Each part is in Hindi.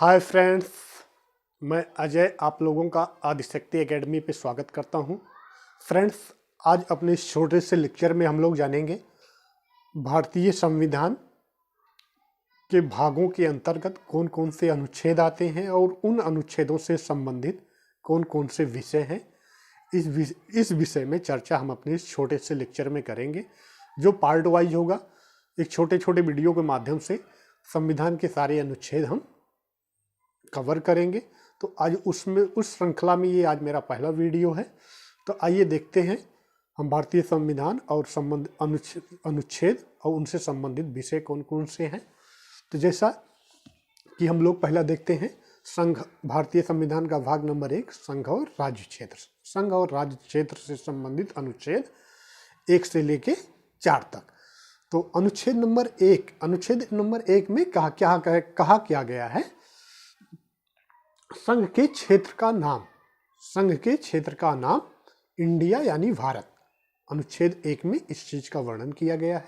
हाय फ्रेंड्स, मैं अजय आप लोगों का आदिशक्ति एकेडमी पे स्वागत करता हूं। फ्रेंड्स, आज अपने इस छोटे से लेक्चर में हम लोग जानेंगे भारतीय संविधान के भागों के अंतर्गत कौन कौन से अनुच्छेद आते हैं और उन अनुच्छेदों से संबंधित कौन कौन से विषय हैं। इस विषय में चर्चा हम अपने इस छोटे से लेक्चर में करेंगे, जो पार्ट वाइज होगा। एक छोटे छोटे वीडियो के माध्यम से संविधान के सारे अनुच्छेद हम कवर करेंगे। तो आज उस श्रृंखला में ये आज मेरा पहला वीडियो है। तो आइए देखते हैं हम भारतीय संविधान और अनुच्छेद और उनसे संबंधित विषय कौन कौन से हैं। तो जैसा कि हम लोग पहला देखते हैं संघ, भारतीय संविधान का भाग नंबर 1, संघ और राज्य क्षेत्र। संघ और राज्य क्षेत्र से संबंधित अनुच्छेद 1 से लेके 4 तक। तो अनुच्छेद नंबर 1 में कहा क्या गया है, संघ के क्षेत्र का नाम इंडिया यानी भारत। अनुच्छेद 1 में इस चीज का वर्णन किया गया है।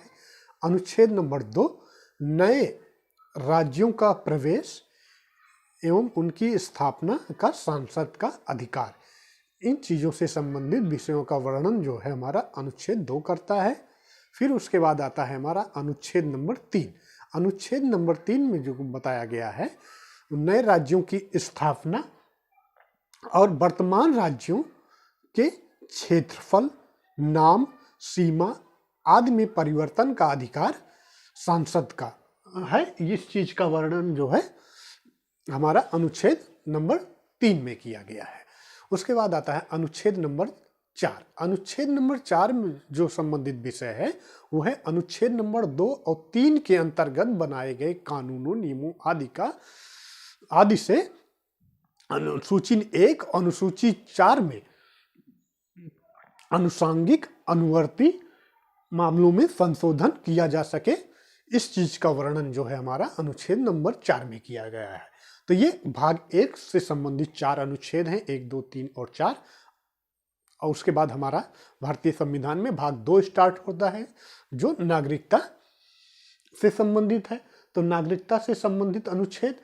अनुच्छेद नंबर 2, नए राज्यों का प्रवेश एवं उनकी स्थापना का सांसद का अधिकार। इन चीजों से संबंधित विषयों का वर्णन जो है हमारा अनुच्छेद 2 करता है। फिर उसके बाद आता है हमारा अनुच्छेद नंबर 3। अनुच्छेद नंबर 3 में जो बताया गया है नए राज्यों की स्थापना और वर्तमान राज्यों के क्षेत्रफल, नाम, सीमा आदि में परिवर्तन का अधिकार सांसद का है। इस चीज का वर्णन जो है हमारा अनुच्छेद नंबर 3 में किया गया है। उसके बाद आता है अनुच्छेद नंबर 4। अनुच्छेद नंबर 4 में जो संबंधित विषय है वो है अनुच्छेद नंबर 2 और 3 के अंतर्गत बनाए गए कानूनों, नियमों आदि से अनुसूची 1 अनुसूची 4 में अनुसांगिक अनुवर्ती मामलों में संशोधन किया जा सके। इस चीज का वर्णन जो है हमारा अनुच्छेद नंबर 4 में किया गया है। तो ये भाग 1 से संबंधित 4 अनुच्छेद हैं, 1, 2, 3 और 4। और उसके बाद हमारा भारतीय संविधान में भाग 2 स्टार्ट होता है, जो नागरिकता से संबंधित है। तो नागरिकता से संबंधित अनुच्छेद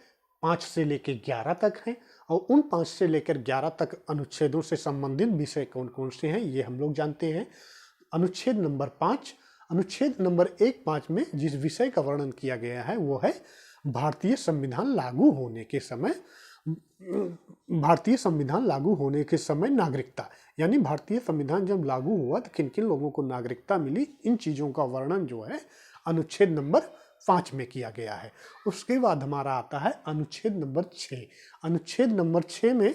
5 से लेकर 11 तक हैं और उन 5 से लेकर 11 तक अनुच्छेदों से संबंधित विषय कौन कौन से हैं ये हम लोग जानते हैं। अनुच्छेद नंबर 5, अनुच्छेद नंबर 1.5 में जिस विषय का वर्णन किया गया है वो है भारतीय संविधान लागू होने के समय नागरिकता, यानी भारतीय संविधान जब लागू हुआ तो किन किन लोगों को नागरिकता मिली, इन चीजों का वर्णन जो है अनुच्छेद नंबर 5 में किया गया है। उसके बाद हमारा आता है अनुच्छेद नंबर 6। अनुच्छेद नंबर 6 में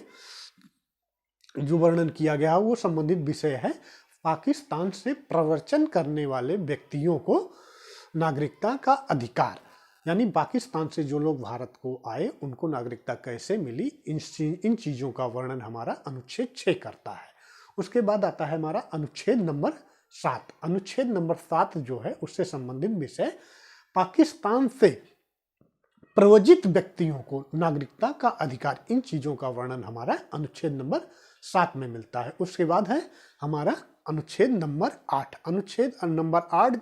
जो वर्णन किया गया है वो संबंधित विषय है पाकिस्तान से प्रव्रजन करने वाले व्यक्तियों को नागरिकता का अधिकार, यानी पाकिस्तान से जो लोग भारत को आए उनको नागरिकता कैसे मिली, इन चीजों का वर्णन हमारा अनुच्छेद 6 करता है। उसके बाद आता है हमारा अनुच्छेद नंबर 7। अनुच्छेद नंबर 7 जो है उससे संबंधित विषय पाकिस्तान से प्रव्रजित व्यक्तियों को नागरिकता का अधिकार, इन चीजों का वर्णन हमारा अनुच्छेद नंबर 7 में मिलता है। उसके बाद है हमारा अनुच्छेद नंबर 8। अनुच्छेद नंबर 8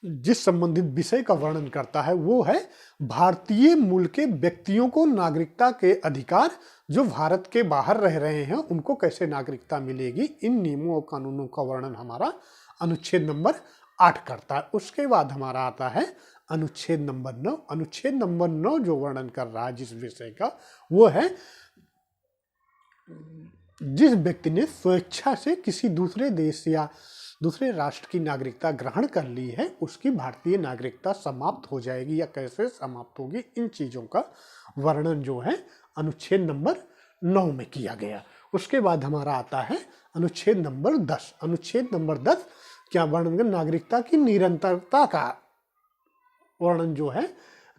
जिस संबंधित विषय का वर्णन करता है वो है भारतीय मूल के व्यक्तियों को नागरिकता के अधिकार, जो भारत के बाहर रह रहे हैं उनको कैसे नागरिकता मिलेगी, इन नियमों और कानूनों का वर्णन हमारा अनुच्छेद नंबर 8 करता है। उसके बाद हमारा आता है अनुच्छेद नंबर 9। अनुच्छेद नंबर 9 जो वर्णन कर रहा है जिस विषय का वो है जिस व्यक्ति ने स्वेच्छा से किसी दूसरे देश या दूसरे राष्ट्र की नागरिकता ग्रहण कर ली है उसकी भारतीय नागरिकता समाप्त हो जाएगी या कैसे समाप्त होगी, इन चीजों का वर्णन जो है अनुच्छेद नंबर 9 में किया गया। उसके बाद हमारा आता है अनुच्छेद नंबर 10। अनुच्छेद नंबर 10 क्या वर्णन, नागरिकता की निरंतरता का वर्णन जो है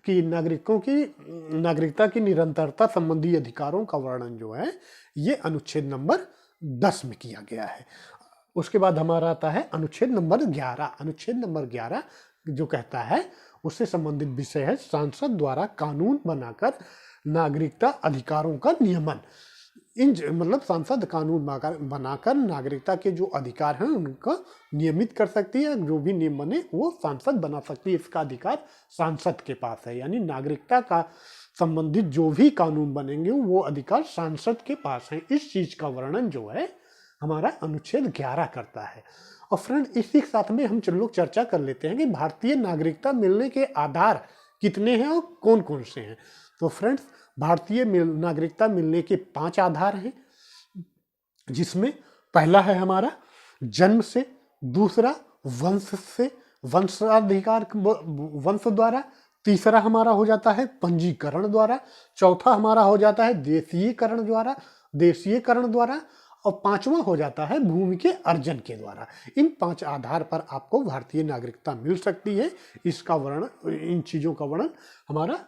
कि नागरिकता की निरंतरता संबंधी अधिकारों का वर्णन जो है ये अनुच्छेद नंबर 10 में किया गया है। उसके बाद हमारा आता है अनुच्छेद नंबर 11। अनुच्छेद नंबर 11 जो कहता है उससे संबंधित विषय है संसद द्वारा कानून बनाकर नागरिकता अधिकारों का नियमन। मतलब संसद कानून बनाकर नागरिकता के जो अधिकार हैं उनका नियमित कर सकती है। जो भी नियम बने वो सांसद बना सकती है, इसका अधिकार सांसद के पास है। यानी नागरिकता का संबंधित जो भी कानून बनेंगे वो अधिकार सांसद के पास है। इस चीज का वर्णन जो है हमारा अनुच्छेद 11 करता है। और फ्रेंड, इसी के साथ में हम लोग चर्चा कर लेते हैं कि भारतीय नागरिकता मिलने के आधार कितने हैं और कौन कौन से हैं। तो फ्रेंड्स, भारतीय नागरिकता मिलने के 5 आधार हैं, जिसमें पहला है हमारा जन्म से, दूसरा वंश से, वंशाधिकार वंश द्वारा, तीसरा हमारा हो जाता है पंजीकरण द्वारा, चौथा हमारा हो जाता है देशीयकरण द्वारा, और 5वां हो जाता है भूमि के अर्जन के द्वारा। इन 5 आधार पर आपको भारतीय नागरिकता मिल सकती है। इसका वर्णन, इन चीजों का वर्णन हमारा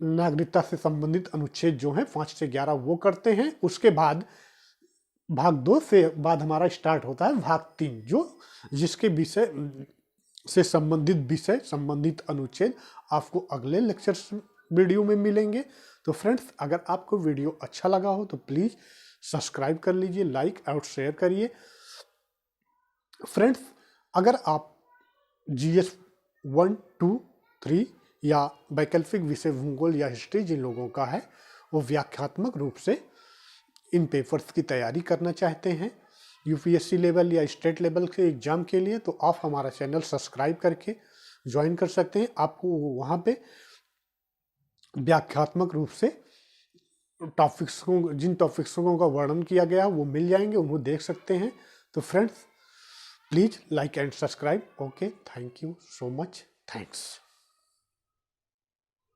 नागरिकता से संबंधित अनुच्छेद जो है 5 से 11 वो करते हैं। उसके बाद भाग 2 से बाद हमारा स्टार्ट होता है भाग 3, जो जिसके विषय से संबंधित अनुच्छेद आपको अगले लेक्चर वीडियो में मिलेंगे। तो फ्रेंड्स, अगर आपको वीडियो अच्छा लगा हो तो प्लीज सब्सक्राइब कर लीजिए, लाइक और शेयर करिए। फ्रेंड्स, अगर आप GS 1, 2, 3 या वैकल्पिक विषय भूगोल या हिस्ट्री जिन लोगों का है वो व्याख्यात्मक रूप से इन पेपर्स की तैयारी करना चाहते हैं UPSC लेवल या स्टेट लेवल के एग्जाम के लिए, तो आप हमारा चैनल सब्सक्राइब करके ज्वाइन कर सकते हैं। आपको वहाँ पे व्याख्यात्मक रूप से जिन टॉपिक्सों का वर्णन किया गया वो मिल जाएंगे, उनको देख सकते हैं। तो friends, please like and subscribe. Okay, thank you so much, thanks.